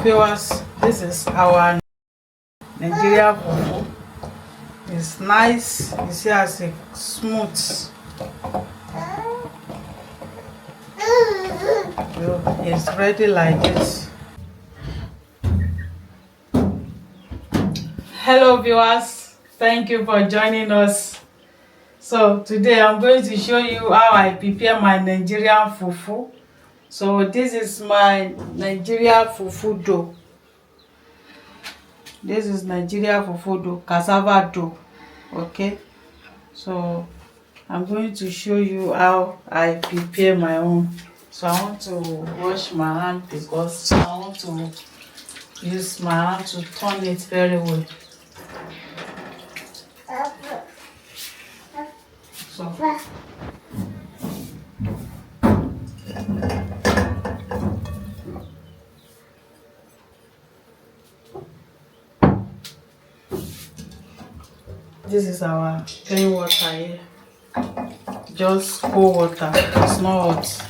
Viewers, this is our Nigerian fufu. It's nice. You see as it smooth. It's ready like this. Hello viewers, thank you for joining us. So today I'm going to show you how I prepare my Nigerian fufu. So this is my Nigerian fufu dough. This is Nigerian fufu dough, cassava dough. Okay, so I'm going to show you how I prepare my own. So I want to wash my hand because I want to use my hand to turn it very well. So this is our plain water here. Just cold water, it's not hot.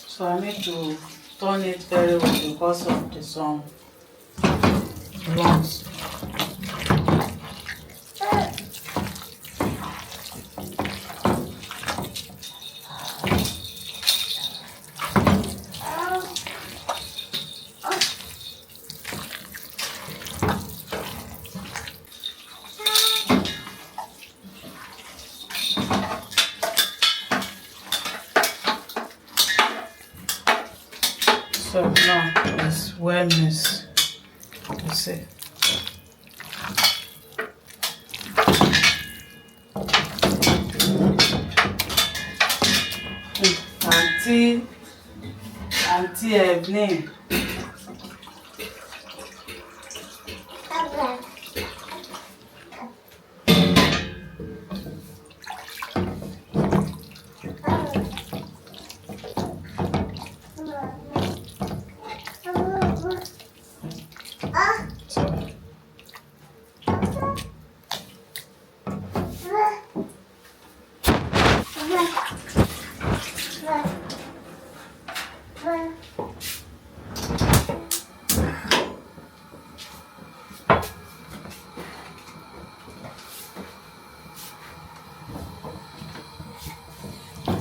So I need to turn it very well because of the some lumps. So now it's well mixed. You see. Auntie Evelyn.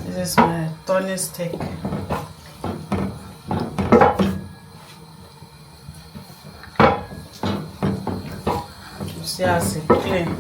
This is my turning stick. You see as it's clean.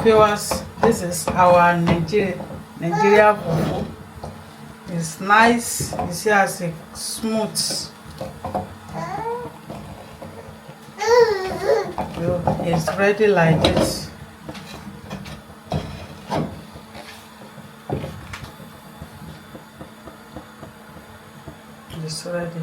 viewers, this is our Nigeria fufu. It's nice. You see as it smooth. It's ready like this. It's ready.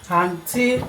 Auntie.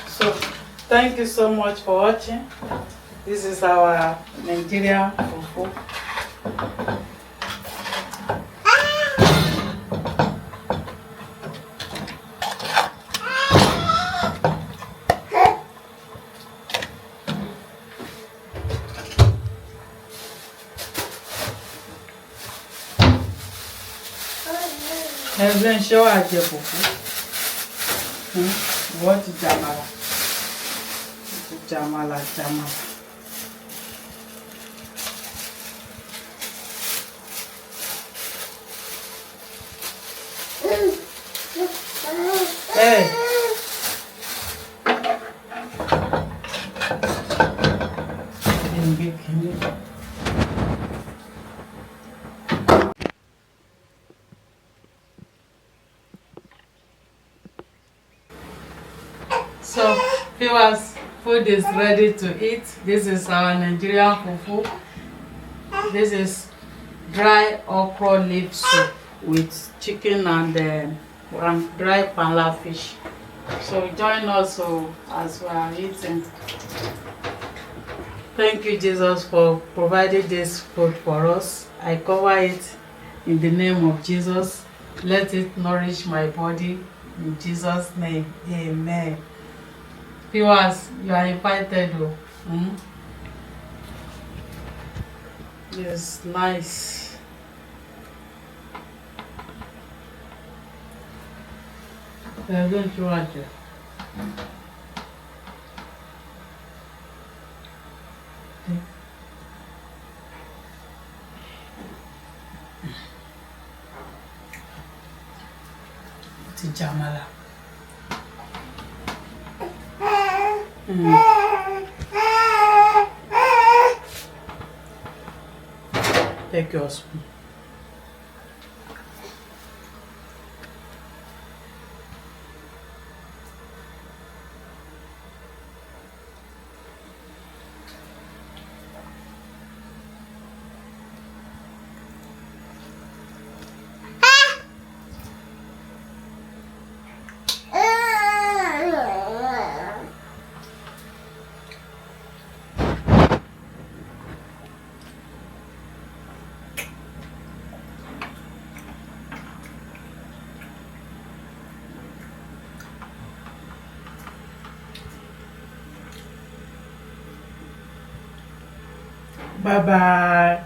So thank you so much for watching. This is our Nigerian fufu. Ẹgbẹ́ ń ṣọ́ àjẹ fufu. Wọ́n ti jàmàlà. Jamala. Hey. So, viewers, food is ready to eat. This is our Nigerian fufu. This is dry okra leaf soup with chicken and dry panla fish. So join us as we are eating. Thank you, Jesus, for providing this food for us. I cover it in the name of Jesus. Let it nourish my body. In Jesus' name, amen. Viewers, you are invited. Yes, nice. They're going to watch it. It's jamala. Take your spoon. Bye bye.